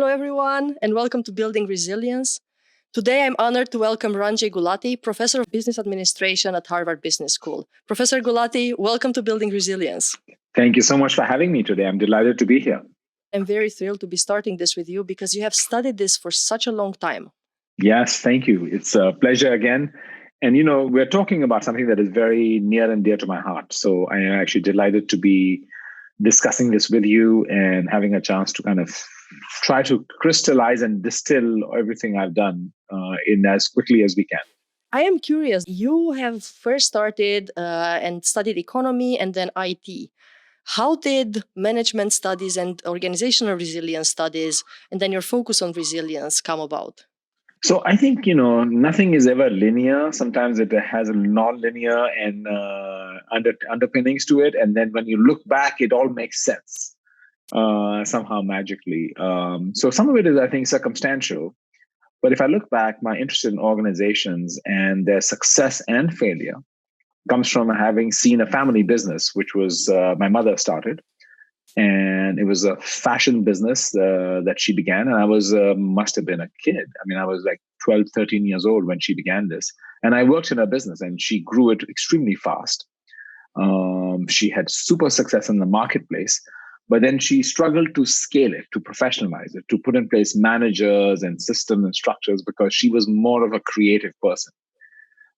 Hello, everyone, and welcome to Building Resilience. Today, I'm honored to welcome Ranjay Gulati, Professor of Business Administration at Harvard Business School. Professor Gulati, welcome to Building Resilience. Thank you so much for having me today. I'm delighted to be here. I'm very thrilled to be starting this with you because you have studied this for such a long time. Yes, thank you. It's a pleasure again. And, we're talking about something that is very near and dear to my heart. So I am actually delighted to be discussing this with you and having a chance to kind of try to crystallize and distill everything I've done in as quickly as we can. I am curious. You have first started and studied economy and then IT. How did management studies and organizational resilience studies and then your focus on resilience come about? So I think, nothing is ever linear. Sometimes it has a non-linear and underpinnings to it. And then when you look back, it all makes sense somehow magically. So some of it is, I think, circumstantial. But if I look back, my interest in organizations and their success and failure comes from having seen a family business, which was my mother started. And it was a fashion business that she began. And I was, must have been a kid. I mean, I was like 12, 13 years old when she began this. And I worked in her business and she grew it extremely fast. She had super success in the marketplace, but then she struggled to scale it, to professionalize it, to put in place managers and systems and structures because she was more of a creative person.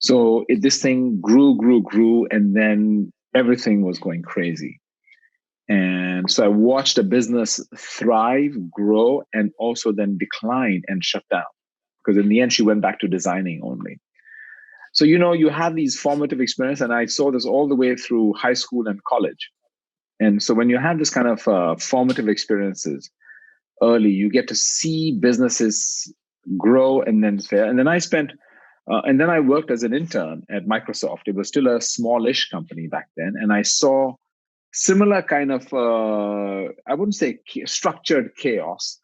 So this thing grew, and then everything was going crazy. And so I watched a business thrive, grow, and also then decline and shut down. Because in the end, she went back to designing only. So, you have these formative experiences, and I saw this all the way through high school and college. And so when you have this kind of formative experiences early, you get to see businesses grow and then fail. And then and then I worked as an intern at Microsoft. It was still a smallish company back then. And I saw similar kind of, I wouldn't say structured chaos,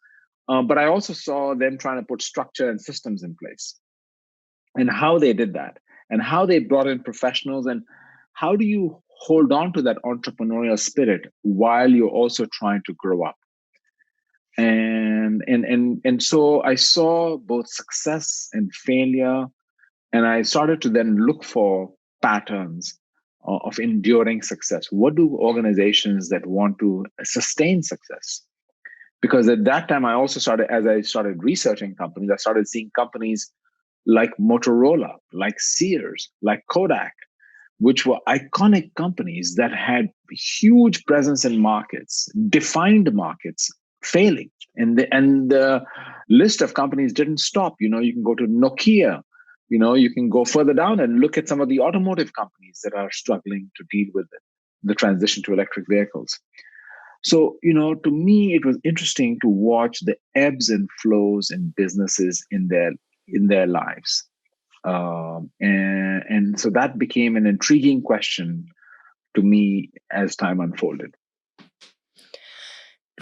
but I also saw them trying to put structure and systems in place and how they did that and how they brought in professionals and how do you hold on to that entrepreneurial spirit while you're also trying to grow up. And so I saw both success and failure, and I started to then look for patterns of enduring success. What do organizations that want to sustain success? Because at that time, as I started researching companies, I started seeing companies like Motorola, like Sears, like Kodak, which were iconic companies that had huge presence in markets, defined markets, failing. And the list of companies didn't stop. You can go to Nokia. You can go further down and look at some of the automotive companies that are struggling to deal with the transition to electric vehicles. So, to me, it was interesting to watch the ebbs and flows in businesses in their lives. And so that became an intriguing question to me as time unfolded.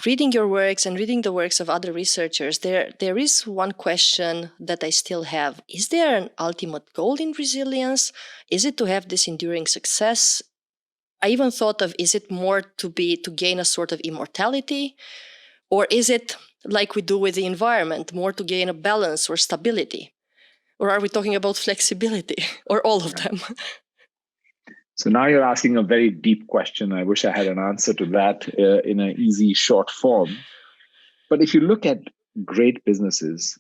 Reading your works and reading the works of other researchers, there is one question that I still have. Is there an ultimate goal in resilience? Is it to have this enduring success? I even thought of, is it more to gain a sort of immortality? Or is it, like we do with the environment, more to gain a balance or stability? Or are we talking about flexibility or all of them? So now you're asking a very deep question. I wish I had an answer to that in an easy, short form. But if you look at great businesses,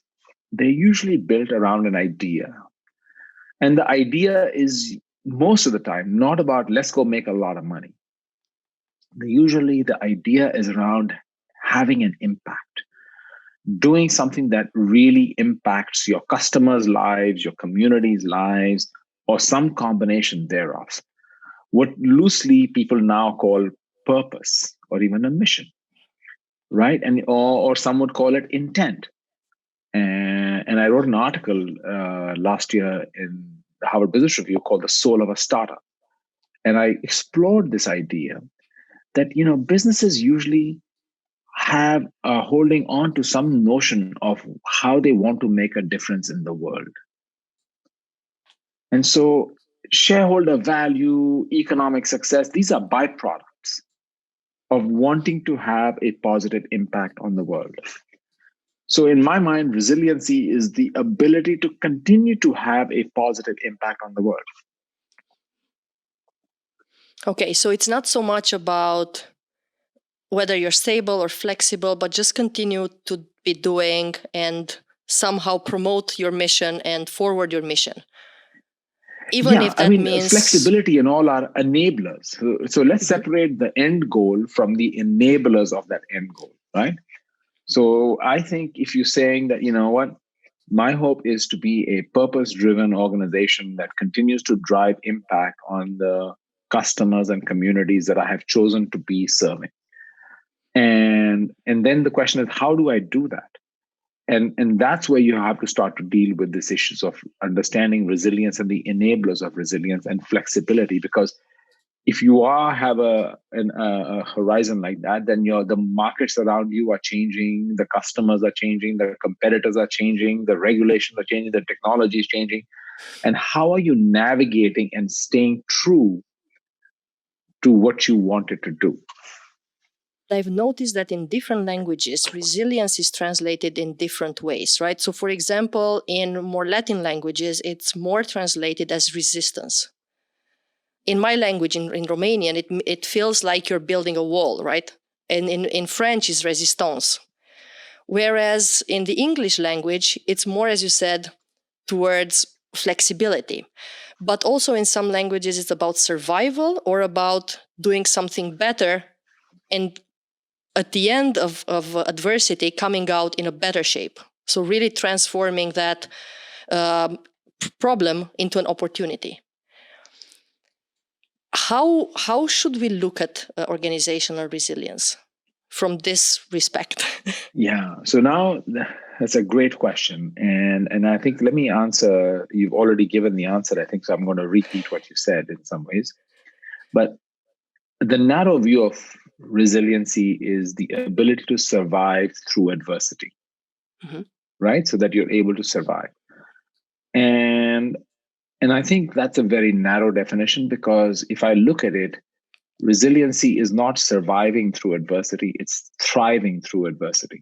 they're usually built around an idea. And the idea is most of the time not about let's go make a lot of money. Usually the idea is around having an impact, doing something that really impacts your customers' lives, your community's lives, or some combination thereof. What loosely people now call purpose or even a mission, right? And or some would call it intent. And I wrote an article last year in the Harvard Business Review called "The Soul of a Startup," and I explored this idea that businesses usually have holding on to some notion of how they want to make a difference in the world, and so shareholder value, economic success, these are byproducts of wanting to have a positive impact on the world. So, in my mind, resiliency is the ability to continue to have a positive impact on the world. Okay, so it's not so much about whether you're stable or flexible, but just continue to be doing and somehow promote your mission and forward your mission. Even if that means flexibility and all are enablers. So let's separate the end goal from the enablers of that end goal, right? So I think if you're saying that, you know what, my hope is to be a purpose-driven organization that continues to drive impact on the customers and communities that I have chosen to be serving. And then the question is, how do I do that? And that's where you have to start to deal with these issues of understanding resilience and the enablers of resilience and flexibility. Because if you have a horizon like that, then the markets around you are changing, the customers are changing, the competitors are changing, the regulations are changing, the technology is changing. And how are you navigating and staying true to what you wanted to do? I've noticed that in different languages, resilience is translated in different ways, right? So, for example, in more Latin languages, it's more translated as resistance. In my language, in Romanian, it feels like you're building a wall, right? And in French, is résistance. Whereas in the English language, it's more, as you said, towards flexibility. But also in some languages, it's about survival or about doing something better and at the end of adversity coming out in a better shape. So really transforming that problem into an opportunity. How should we look at organizational resilience from this respect? Yeah. So now that's a great question. And I think let me answer. You've already given the answer, I think, so I'm going to repeat what you said in some ways. But the narrow view of resiliency is the ability to survive through adversity, right? So that you're able to survive. And I think that's a very narrow definition, because if I look at it, resiliency is not surviving through adversity, it's thriving through adversity.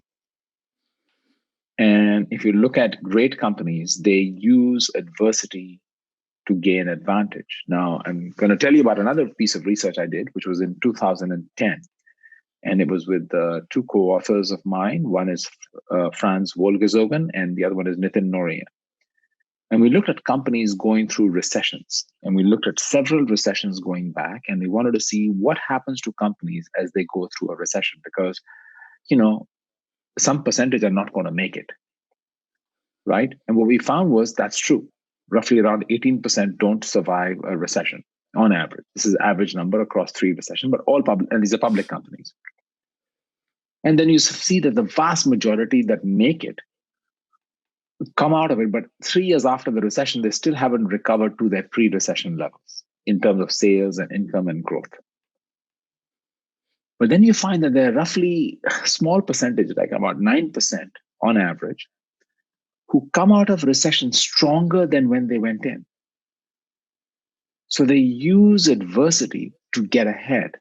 And if you look at great companies, they use adversity to gain advantage. Now, I'm going to tell you about another piece of research I did, which was in 2010. And it was with two co-authors of mine. One is Franz Wolgesogen, and the other one is Nitin Noria. And we looked at companies going through recessions, and we looked at several recessions going back, and we wanted to see what happens to companies as they go through a recession, because, some percentage are not going to make it, right? And what we found was that's true. Roughly around 18% don't survive a recession on average. This is average number across 3 recessions, but all public, and these are public companies. And then you see that the vast majority that make it come out of it, but 3 years after the recession, they still haven't recovered to their pre-recession levels in terms of sales and income and growth. But then you find that there are roughly a small percentage, like about 9% on average, who come out of recession stronger than when they went in. So they use adversity to get ahead.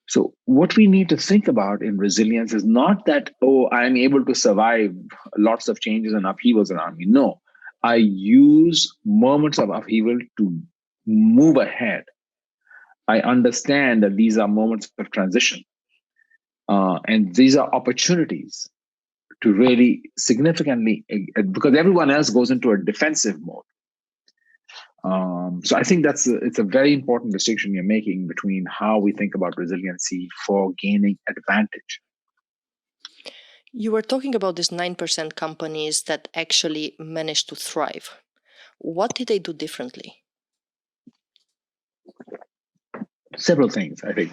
So what we need to think about in resilience is not that, oh, I'm able to survive lots of changes and upheavals around me. No, I use moments of upheaval to move ahead. I understand that these are moments of transition. And these are opportunities to really significantly, because everyone else goes into a defensive mode. So I think it's a very important distinction you're making between how we think about resiliency for gaining advantage. You were talking about these 9% companies that actually managed to thrive. What did they do differently? Several things, I think.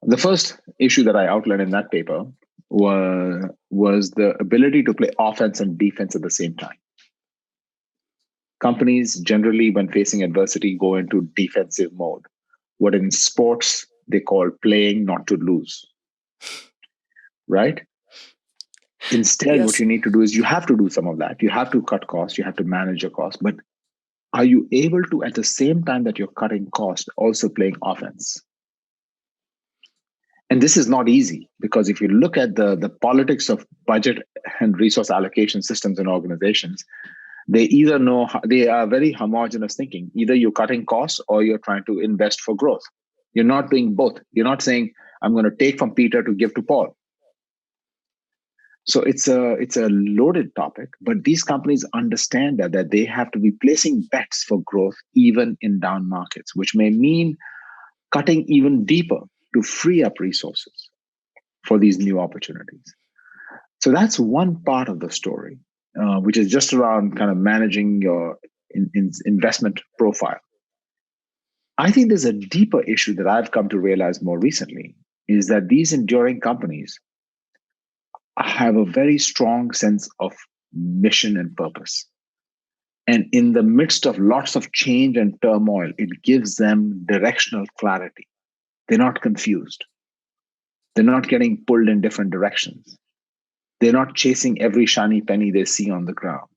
The first issue that I outlined in that paper was the ability to play offense and defense at the same time. Companies generally, when facing adversity, go into defensive mode. What in sports they call playing not to lose, right? Instead, Yes. what you need to do is you have to do some of that. You have to cut costs, you have to manage your costs, but are you able to, at the same time that you're cutting costs, also playing offense? And this is not easy because if you look at the politics of budget and resource allocation systems in organizations, they either know they are very homogenous thinking. Either you're cutting costs or you're trying to invest for growth. You're not doing both. You're not saying, I'm going to take from Peter to give to Paul. So it's a loaded topic, but these companies understand that they have to be placing bets for growth even in down markets, which may mean cutting even deeper to free up resources for these new opportunities. So that's one part of the story, which is just around kind of managing your investment profile. I think there's a deeper issue that I've come to realize more recently is that these enduring companies have a very strong sense of mission and purpose. And in the midst of lots of change and turmoil, it gives them directional clarity. They're not confused. They're not getting pulled in different directions. They're not chasing every shiny penny they see on the ground,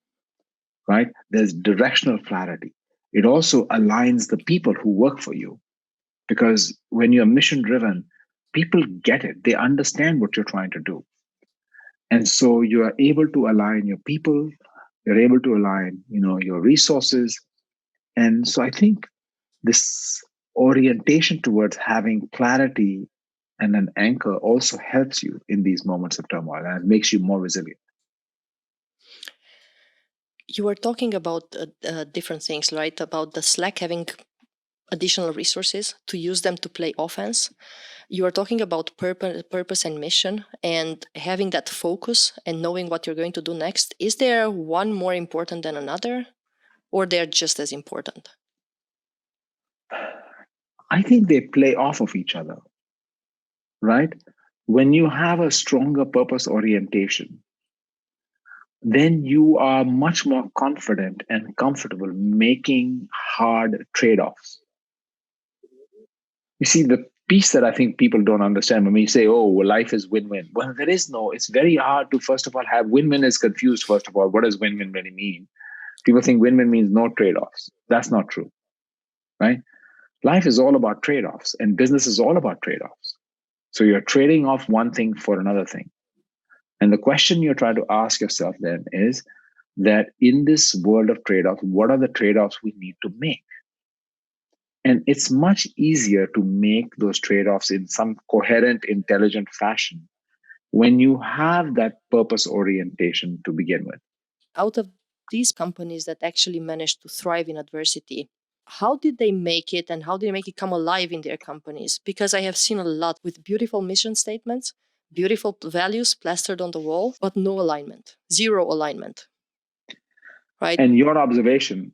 right? There's directional clarity. It also aligns the people who work for you because when you're mission driven, people get it. They understand what you're trying to do. And so you are able to align your people, you're able to align, your resources. And so I think this orientation towards having clarity and an anchor also helps you in these moments of turmoil and it makes you more resilient. You were talking about different things, right? About the Slack having additional resources to use them to play offense. You are talking about purpose and mission and having that focus and knowing what you're going to do next. Is there one more important than another, or they're just as important? I think they play off of each other, right? When you have a stronger purpose orientation, then you are much more confident and comfortable making hard trade offs. You see, the piece that I think people don't understand when we say, oh, well, life is win win. Well, there is no, it's very hard to, first of all, have win win is confused. First of all, what does win win really mean? People think win win means no trade offs. That's not true, right? Life is all about trade offs, and business is all about trade offs. So you're trading off one thing for another thing. And the question you're trying to ask yourself then is that in this world of trade offs, what are the trade offs we need to make? And it's much easier to make those trade offs in some coherent, intelligent fashion when you have that purpose orientation to begin with. Out of these companies that actually managed to thrive in adversity, how did they make it and how did they make it come alive in their companies? Because I have seen a lot with beautiful mission statements, beautiful values plastered on the wall, but no alignment, zero alignment, right? And your observation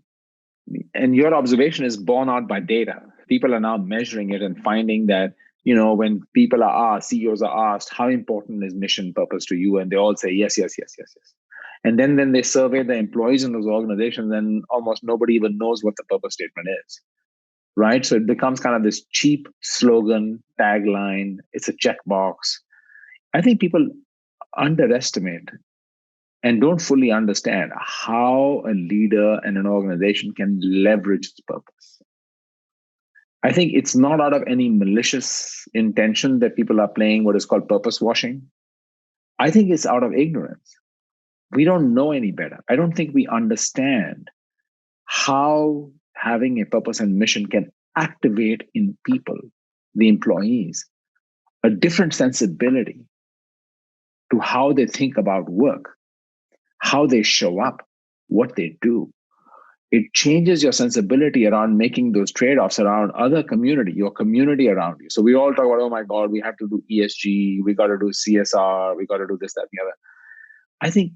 is borne out by data. People are now measuring it and finding that, when people are asked, CEOs are asked, how important is mission purpose to you? And they all say, yes, yes, yes, yes, yes. And then they survey the employees in those organizations, and almost nobody even knows what the purpose statement is, right? So it becomes kind of this cheap slogan, tagline. It's a checkbox. I think people underestimate and don't fully understand how a leader and an organization can leverage its purpose. I think it's not out of any malicious intention that people are playing what is called purpose washing. I think it's out of ignorance. We don't know any better. I don't think we understand how having a purpose and mission can activate in people, the employees, a different sensibility to how they think about work, how they show up, what they do. It changes your sensibility around making those trade-offs around other community, your community around you. So we all talk about, oh my God, we have to do ESG, we got to do CSR, we got to do this, that, and the other. I think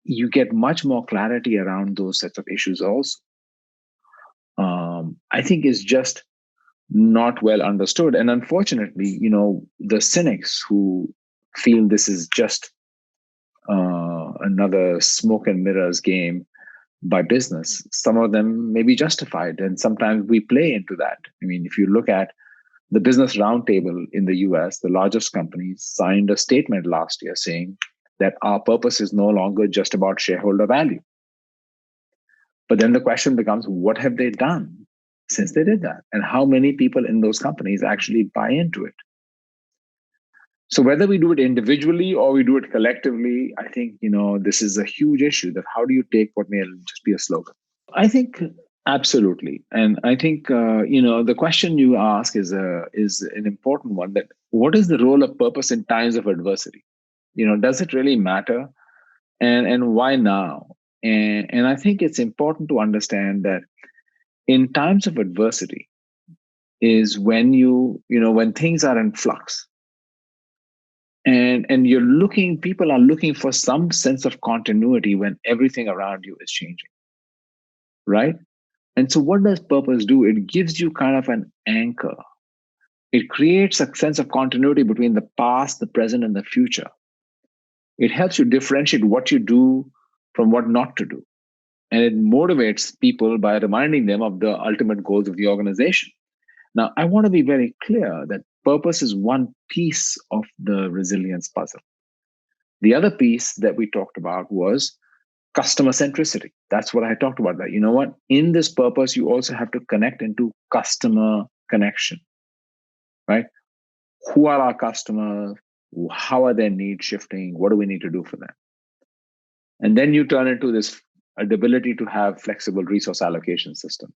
you get much more clarity around those sets of issues also. I think it's just not well understood. And unfortunately, the cynics who feel this is just another smoke and mirrors game by business, some of them may be justified. And sometimes we play into that. I mean, if you look at the Business Roundtable in the US, the largest companies signed a statement last year saying that our purpose is no longer just about shareholder value. But then the question becomes, what have they done since they did that? And how many people in those companies actually buy into it? So whether we do it individually or we do it collectively, I think, this is a huge issue, that how do you take what may just be a slogan? I think absolutely. And I think, the question you ask is an important one, that what is the role of purpose in times of adversity? Does it really matter? And why now? And I think it's important to understand that in times of adversity is when when things are in flux, and people are looking for some sense of continuity when everything around you is changing, right? And so what does purpose do? It gives you kind of an anchor. It creates a sense of continuity between the past, the present, and the future. It helps you differentiate what you do from what not to do. And it motivates people by reminding them of the ultimate goals of the organization. Now, I want to be very clear that purpose is one piece of the resilience puzzle. The other piece that we talked about was customer centricity. That's what I talked about. That, in this purpose, you also have to connect into customer connection, right? Who are our customers? How are their needs shifting? What do we need to do for them? And then you turn into this ability to have flexible resource allocation systems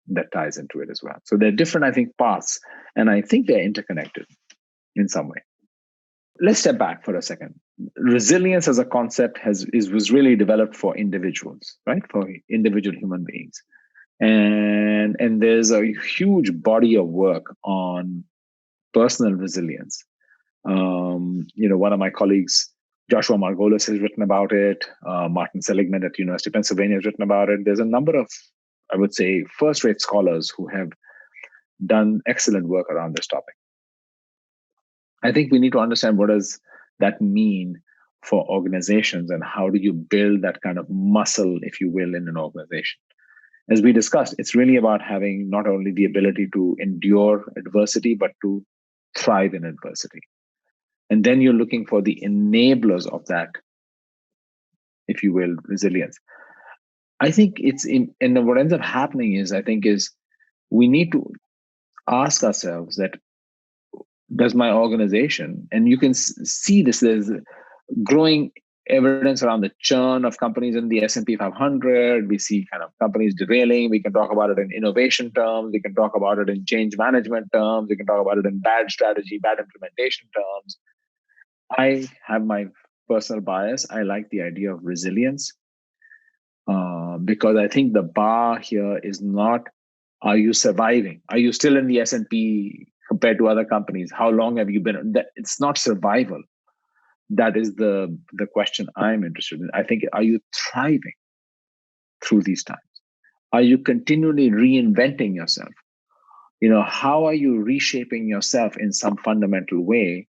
that ties into it as well. So they're different, I think, paths, and I think they're interconnected in some way. Let's step back for a second. Resilience as a concept was really developed for individuals, right? For individual human beings. And there's a huge body of work on personal resilience. One of my colleagues, Joshua Margolis, has written about it. Martin Seligman at University of Pennsylvania has written about it. There's a number of, I would say, first-rate scholars who have done excellent work around this topic. I think we need to understand, what does that mean for organizations, and how do you build that kind of muscle, if you will, in an organization? As we discussed, it's really about having not only the ability to endure adversity, but to thrive in adversity. And then you're looking for the enablers of that, if you will, resilience. I think and what ends up happening is, we need to ask ourselves that, does my organization, and you can see this, there's growing evidence around the churn of companies in the S&P 500. We see kind of companies derailing. We can talk about it in innovation terms. We can talk about it in change management terms. We can talk about it in bad strategy, bad implementation terms. I have my personal bias. I like the idea of resilience, because I think the bar here is not, are you surviving? Are you still in the S&P compared to other companies? How long have you been? It's not survival. That is the question I'm interested in. I think, are you thriving through these times? Are you continually reinventing yourself? How are you reshaping yourself in some fundamental way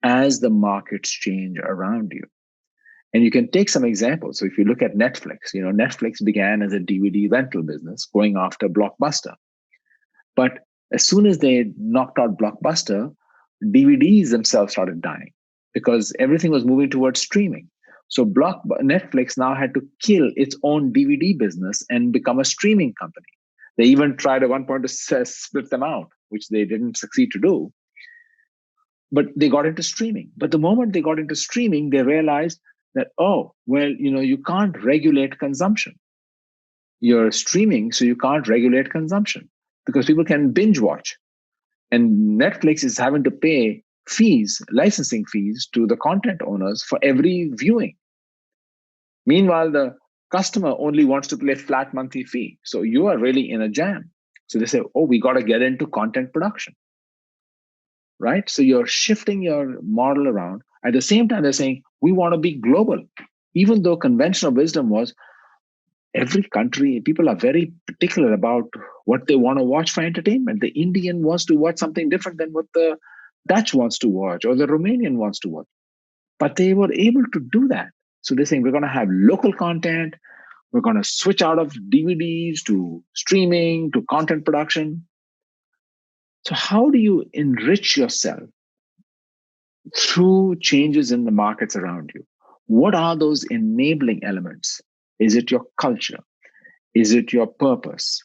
as the markets change around you? And you can take some examples. So if you look at Netflix, Netflix began as a DVD rental business going after Blockbuster. But as soon as they knocked out Blockbuster, DVDs themselves started dying because everything was moving towards streaming. So Netflix now had to kill its own DVD business and become a streaming company. They even tried at one point to split them out, which they didn't succeed to do. But they got into streaming. But the moment they got into streaming, they realized that, you can't regulate consumption. You're streaming, so you can't regulate consumption because people can binge watch. And Netflix is having to pay licensing fees to the content owners for every viewing. Meanwhile, the customer only wants to pay a flat monthly fee. So you are really in a jam. So they say, we got to get into content production. Right? So you're shifting your model around. At the same time, they're saying, we want to be global. Even though conventional wisdom was, every country, people are very particular about what they want to watch for entertainment. The Indian wants to watch something different than what the Dutch wants to watch or the Romanian wants to watch. But they were able to do that. So they're saying, we're going to have local content. We're going to switch out of DVDs to streaming, to content production. So how do you enrich yourself through changes in the markets around you? What are those enabling elements? Is it your culture? Is it your purpose?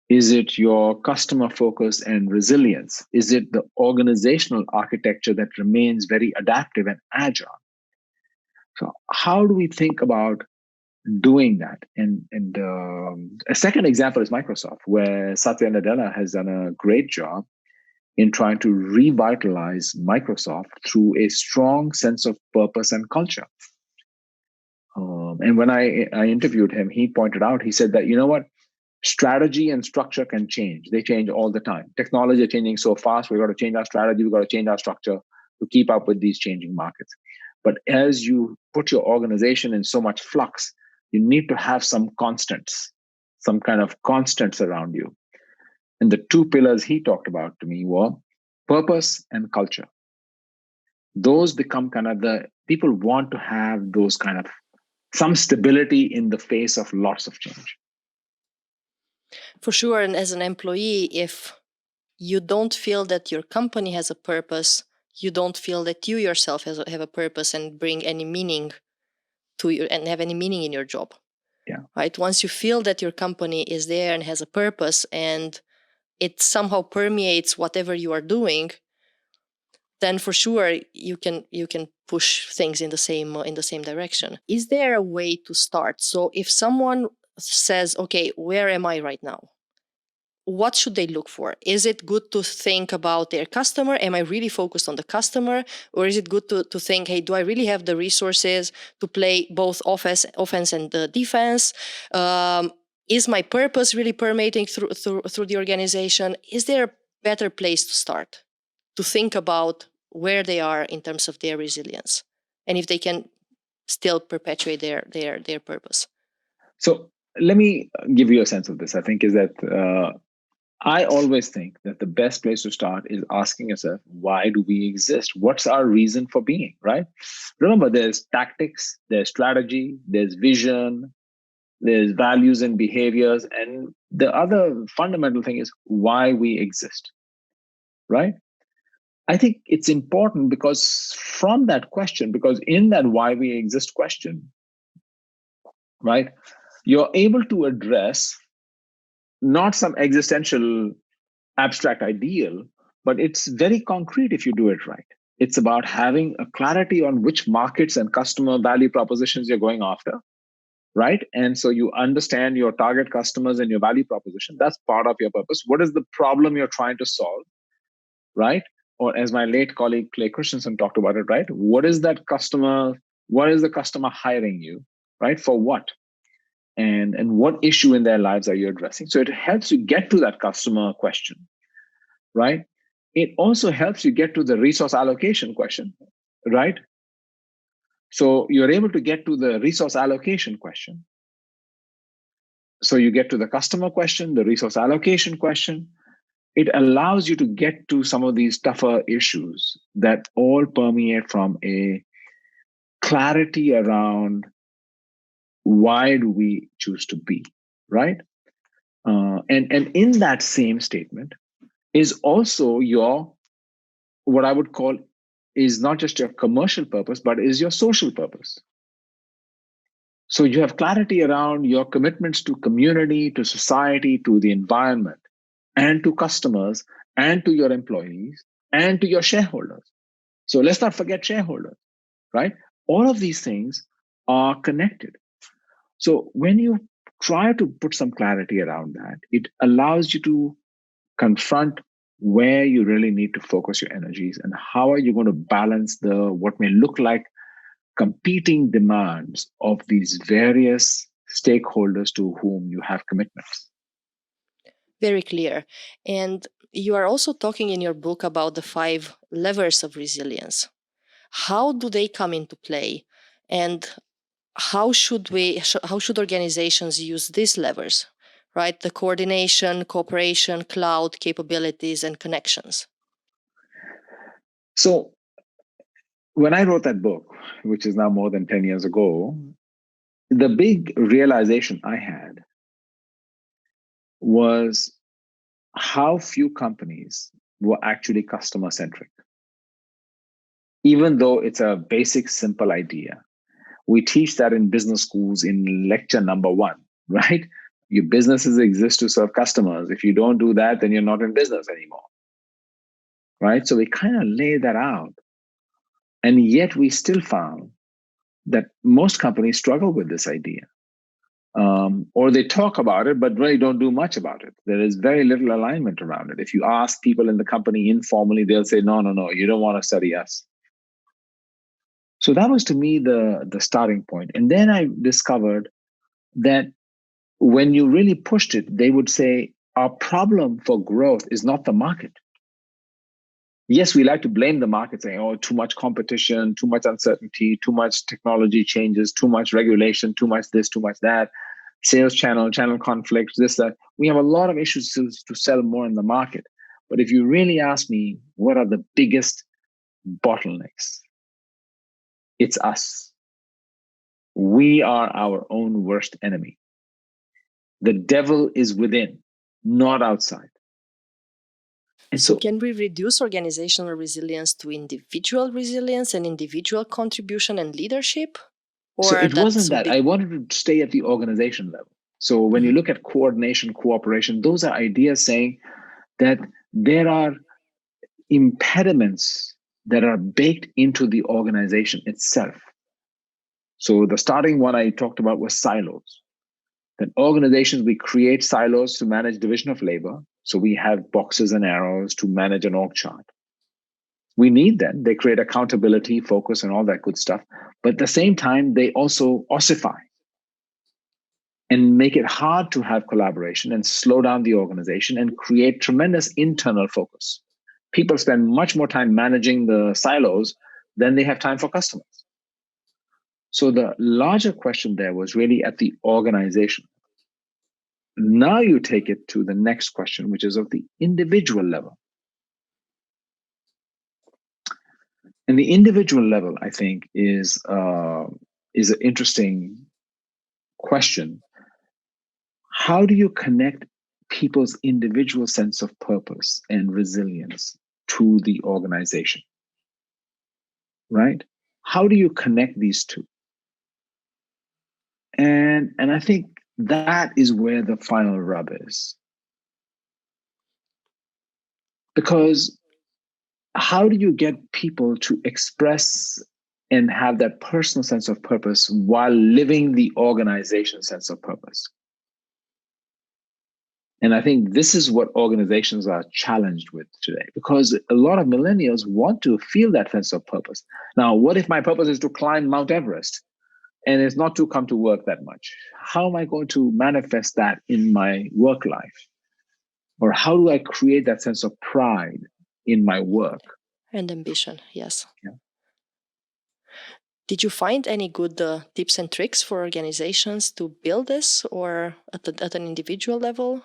Is it your customer focus and resilience? Is it the organizational architecture that remains very adaptive and agile? So, how do we think about doing that? And a second example is Microsoft, where Satya Nadella has done a great job in trying to revitalize Microsoft through a strong sense of purpose and culture. And when I interviewed him, he pointed out, he said that, you know what? Strategy and structure can change. They change all the time. Technology is changing so fast. We've got to change our strategy. We've got to change our structure to keep up with these changing markets. But as you put your organization in so much flux, you need to have some constants, some kind of constants around you. And the two pillars he talked about to me were purpose and culture. Those become kind of the people want to have those kind of some stability in the face of lots of change. For sure. And as an employee, if you don't feel that your company has a purpose, you don't feel that you yourself have a purpose and bring any meaning to you and have any meaning in your job. Yeah. Right. Once you feel that your company is there and has a purpose and it somehow permeates whatever you are doing, then for sure you can push things in the same direction. Is there a way to start? So if someone says, okay, where am I right now? What should they look for? Is it good to think about their customer? Am I really focused on the customer? Or is it good to think, hey, do I really have the resources to play both offense and defense? Is my purpose really permeating through the organization? Is there a better place to start to think about where they are in terms of their resilience and if they can still perpetuate their purpose? So let me give you a sense of this. I think is that I always think that the best place to start is asking yourself, why do we exist? What's our reason for being, right? Remember, there's tactics, there's strategy, there's vision, there's values and behaviors. And the other fundamental thing is why we exist, right? I think it's important because from that question, because in that why we exist question, right, you're able to address not some existential abstract ideal, but it's very concrete if you do it right. It's about having a clarity on which markets and customer value propositions you're going after, right? And so you understand your target customers and your value proposition. That's part of your purpose. What is the problem you're trying to solve, right? Or as my late colleague Clay Christensen talked about it, right? What is that customer? What is the customer hiring you, right? For what? And what issue in their lives are you addressing? So it helps you get to that customer question, right? It also helps you get to the resource allocation question, right? So you're able to get to the resource allocation question. So you get to the customer question, the resource allocation question. It allows you to get to some of these tougher issues that all permeate from a clarity around why do we choose to be, right? And in that same statement is also your, what I would call, is not just your commercial purpose, but is your social purpose. So you have clarity around your commitments to community, to society, to the environment, and to customers, and to your employees, and to your shareholders. So let's not forget shareholders, right? All of these things are connected. So when you try to put some clarity around that, it allows you to confront where you really need to focus your energies and how are you going to balance the what may look like competing demands of these various stakeholders to whom you have commitments. Very clear. And you are also talking in your book about the 5 levers of resilience. How do they come into play? And how should organizations use these levers, right? The coordination, cooperation, cloud capabilities, and connections. So when I wrote that book, which is now more than 10 years ago, the big realization I had was how few companies were actually customer centric. Even though it's a basic, simple idea, we teach that in business schools in lecture number 1, right? Your businesses exist to serve customers. If you don't do that, then you're not in business anymore. Right? So we kind of lay that out. And yet we still found that most companies struggle with this idea. Or they talk about it, but really don't do much about it. There is very little alignment around it. If you ask people in the company informally, they'll say, no, you don't want to study us. So that was to me the starting point. And then I discovered that when you really pushed it, they would say, our problem for growth is not the market. Yes, we like to blame the market, saying, oh, too much competition, too much uncertainty, too much technology changes, too much regulation, too much this, too much that, sales channel conflicts, this, that. We have a lot of issues to sell more in the market. But if you really ask me, what are the biggest bottlenecks? It's us. We are our own worst enemy. The devil is within, not outside. And so can we reduce organizational resilience to individual resilience and individual contribution and leadership? Or so it wasn't that. I wanted to stay at the organization level. So when you look at coordination, cooperation, those are ideas saying that there are impediments that are baked into the organization itself. So the starting one I talked about was silos. That organizations, we create silos to manage division of labor. So we have boxes and arrows to manage an org chart. We need them. They create accountability, focus, and all that good stuff. But at the same time, they also ossify and make it hard to have collaboration and slow down the organization and create tremendous internal focus. People spend much more time managing the silos than they have time for customers. So the larger question there was really at the organization. Now you take it to the next question, which is of the individual level. And the individual level, I think, is an interesting question. How do you connect people's individual sense of purpose and resilience to the organization? Right? How do you connect these two? And I think that is where the final rub is. Because how do you get people to express and have that personal sense of purpose while living the organization sense of purpose? And I think this is what organizations are challenged with today, because a lot of millennials want to feel that sense of purpose. Now, what if my purpose is to climb Mount Everest and it's not to come to work that much? How am I going to manifest that in my work life? Or how do I create that sense of pride in my work? And ambition, yes. Yeah. Did you find any good tips and tricks for organizations to build this, or at an individual level?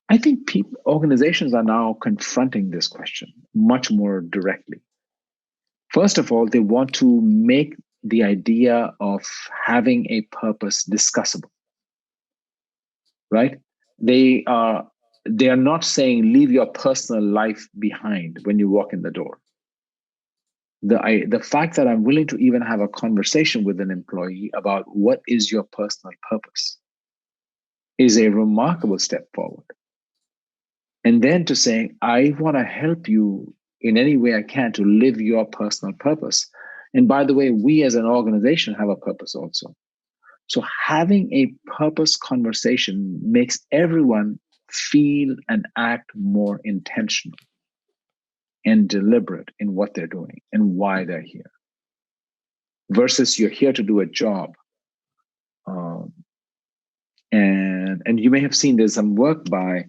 I think organizations are now confronting this question much more directly. First of all, they want to make the idea of having a purpose discussable, right? They are not saying leave your personal life behind when you walk in the door. The fact that I'm willing to even have a conversation with an employee about what is your personal purpose is a remarkable step forward. And then to say, I want to help you in any way I can to live your personal purpose. And by the way, we as an organization have a purpose also. So having a purpose conversation makes everyone feel and act more intentional and deliberate in what they're doing and why they're here. Versus you're here to do a job. And you may have seen there's some work by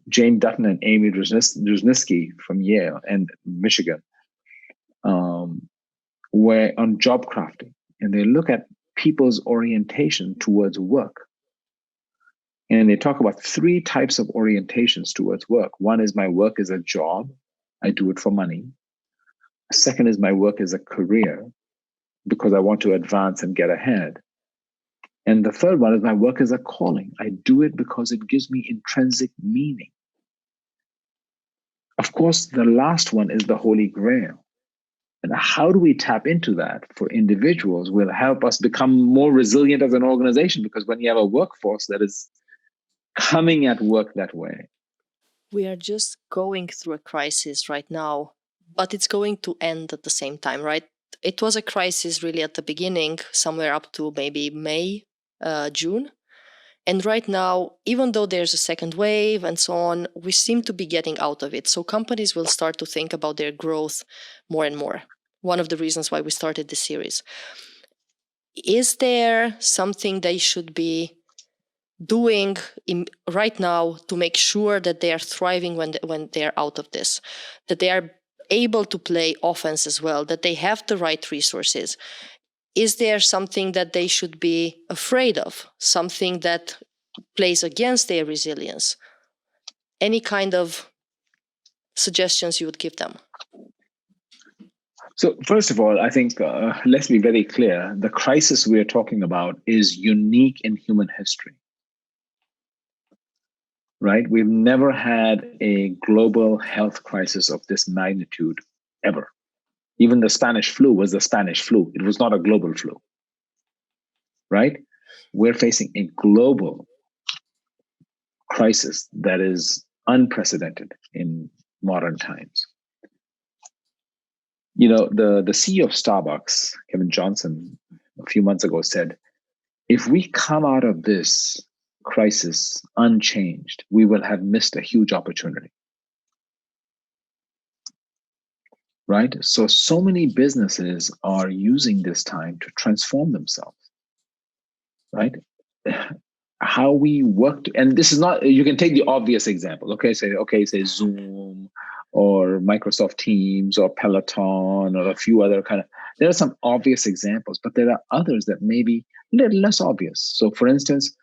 Jane Dutton and Amy Drusniski from Yale and Michigan, where on job crafting, and they look at people's orientation towards work. And they talk about 3 types of orientations towards work. One is my work is a job. I do it for money. Second is my work is a career because I want to advance and get ahead. And the third one is my work is a calling. I do it because it gives me intrinsic meaning. Of course, the last one is the Holy Grail. And how do we tap into that for individuals will help us become more resilient as an organization, because when you have a workforce that is coming at work that way. We are just going through a crisis right now, but it's going to end at the same time, right? It was a crisis really at the beginning, somewhere up to maybe May, June. And right now, even though there's a second wave and so on, we seem to be getting out of it. So companies will start to think about their growth more and more. One of the reasons why we started this series. Is there something they should be doing right now to make sure that they are thriving when they are out of this, that they are able to play offense as well, that they have the right resources? Is there something that they should be afraid of, something that plays against their resilience? Any kind of suggestions you would give them? So, first of all, I think let's be very clear. The crisis we are talking about is unique in human history, right? We've never had a global health crisis of this magnitude ever. Even the Spanish flu was the Spanish flu. It was not a global flu, right? We're facing a global crisis that is unprecedented in modern times. You know, the CEO of Starbucks, Kevin Johnson, a few months ago said, if we come out of this crisis unchanged, we will have missed a huge opportunity. Right? So many businesses are using this time to transform themselves, right? How we work, and this is not, you can take the obvious example. Say Zoom or Microsoft Teams or Peloton or a few other there are some obvious examples, but there are others that may be a little less obvious. So for instance,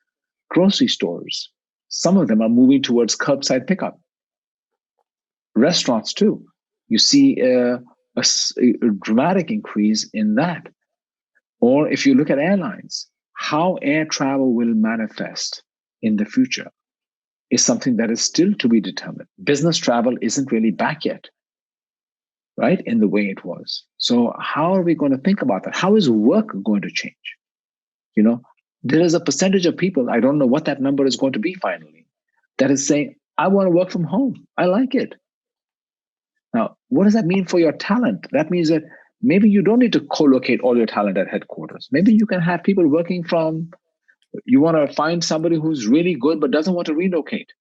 grocery stores, some of them are moving towards curbside pickup. Restaurants too. You see a dramatic increase in that. Or if you look at airlines, how air travel will manifest in the future is something that is still to be determined. Business travel isn't really back yet, right, in the way it was. So how are we going to think about that? How is work going to change? You know, there is a percentage of people, I don't know what that number is going to be finally, that is saying, I want to work from home. I like it. Now, what does that mean for your talent? That means that maybe you don't need to co-locate all your talent at headquarters. Maybe you can have people working from, you want to find somebody who's really good but doesn't want to relocate.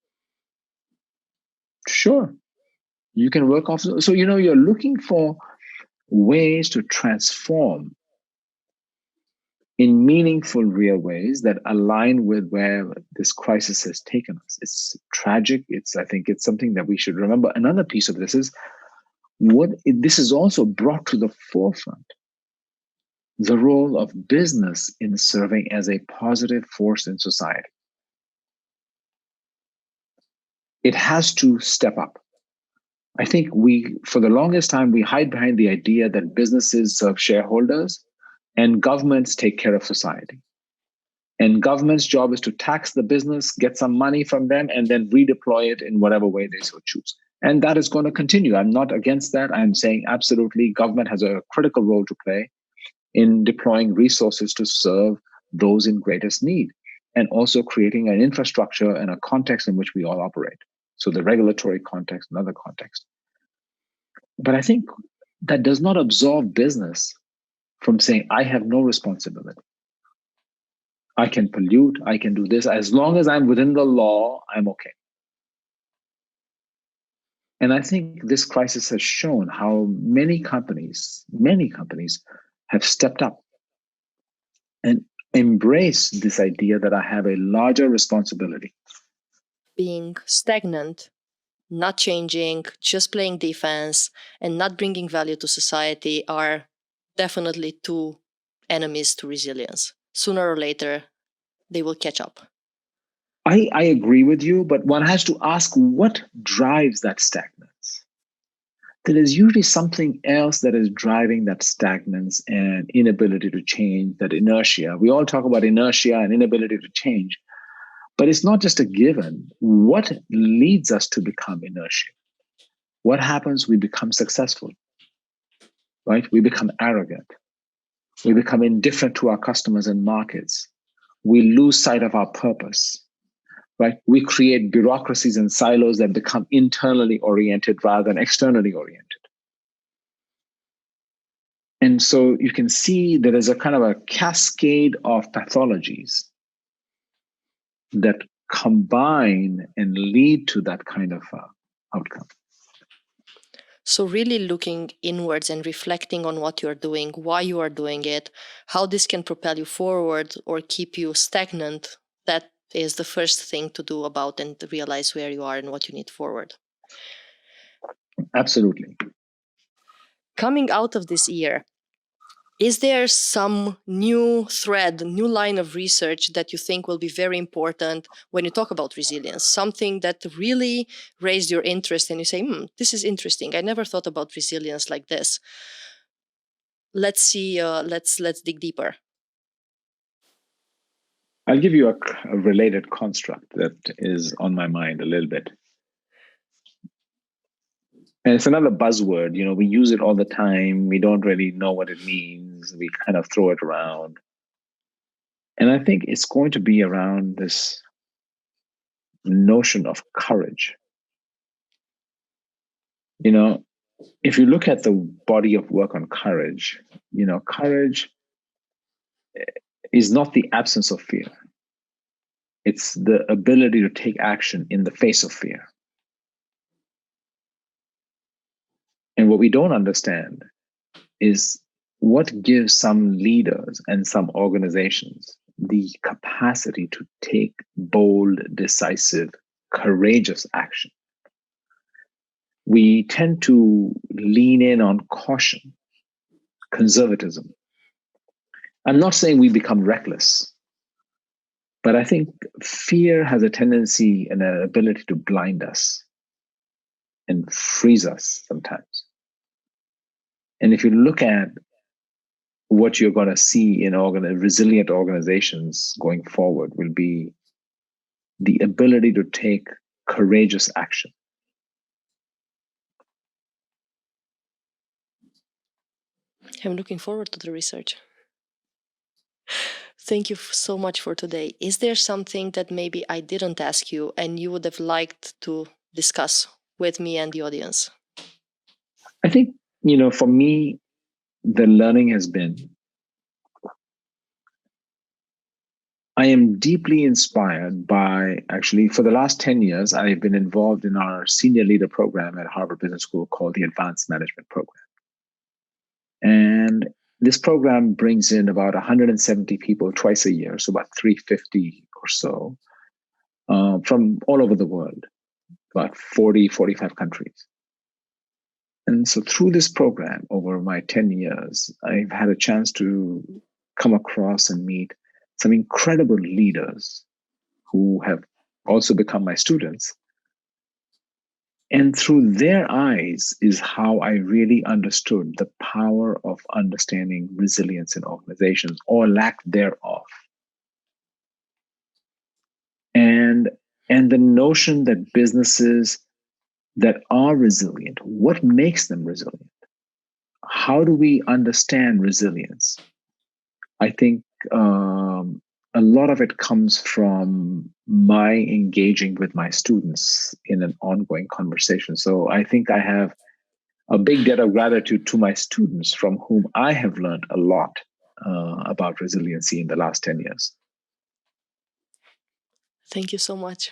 Sure, you can work off. So, you're looking for ways to transform in meaningful, real ways that align with where this crisis has taken us. It's tragic. I think it's something that we should remember. Another piece of this is this is also brought to the forefront the role of business in serving as a positive force in society. It has to step up. I think for the longest time, we hide behind the idea that businesses serve shareholders and governments take care of society. And government's job is to tax the business, get some money from them, and then redeploy it in whatever way they so choose. And that is going to continue. I'm not against that. I'm saying absolutely government has a critical role to play in deploying resources to serve those in greatest need, and also creating an infrastructure and a context in which we all operate. So the regulatory context and other context. But I think that does not absolve business from saying, I have no responsibility. I can pollute, I can do this. As long as I'm within the law, I'm okay. And I think this crisis has shown how many companies have stepped up and embraced this idea that I have a larger responsibility. Being stagnant, not changing, just playing defense, and not bringing value to society are definitely two enemies to resilience. Sooner or later, they will catch up. I agree with you, but one has to ask what drives that stagnance. There is usually something else that is driving that stagnance and inability to change, that inertia. We all talk about inertia and inability to change, but it's not just a given. What leads us to become inertia? What happens? We become successful. right? We become arrogant. We become indifferent to our customers and markets. We lose sight of our purpose, right? We create bureaucracies and silos that become internally oriented rather than externally oriented. And so you can see there is a kind of a cascade of pathologies that combine and lead to that kind of outcome. So really looking inwards and reflecting on what you're doing, why you are doing it, how this can propel you forward or keep you stagnant, that is the first thing to do about and to realize where you are and what you need forward. Absolutely. Coming out of this year, is there some new thread, new line of research that you think will be very important when you talk about resilience? Something that really raised your interest and you say, this is interesting. I never thought about resilience like this. Let's see, let's dig deeper. I'll give you a related construct that is on my mind a little bit. And it's another buzzword. You know, we use it all the time. We don't really know what it means. We kind of throw it around. And I think it's going to be around this notion of courage. You know, if you look at the body of work on courage, you know, courage is not the absence of fear. It's the ability to take action in the face of fear. And what we don't understand is what gives some leaders and some organizations the capacity to take bold, decisive, courageous action. We tend to lean in on caution, conservatism. I'm not saying we become reckless, but I think fear has a tendency and an ability to blind us and freeze us sometimes. And if you look at what you're going to see in resilient organizations going forward will be the ability to take courageous action. I'm looking forward to the research. Thank you so much for today. Is there something that maybe I didn't ask you and you would have liked to discuss with me and the audience? I think, you know, for me, the learning has been I am deeply inspired by, actually, for the last 10 years, I've been involved in our senior leader program at Harvard Business School called the Advanced Management Program. And this program brings in about 170 people twice a year, so about 350 or so, from all over the world, about 40, 45 countries. And so through this program, over my 10 years, I've had a chance to come across and meet some incredible leaders who have also become my students. And through their eyes is how I really understood the power of understanding resilience in organizations or lack thereof. And the notion that businesses that are resilient, what makes them resilient? How do we understand resilience? I think a lot of it comes from my engaging with my students in an ongoing conversation. So I think I have a big debt of gratitude to my students from whom I have learned a lot about resiliency in the last 10 years. Thank you so much.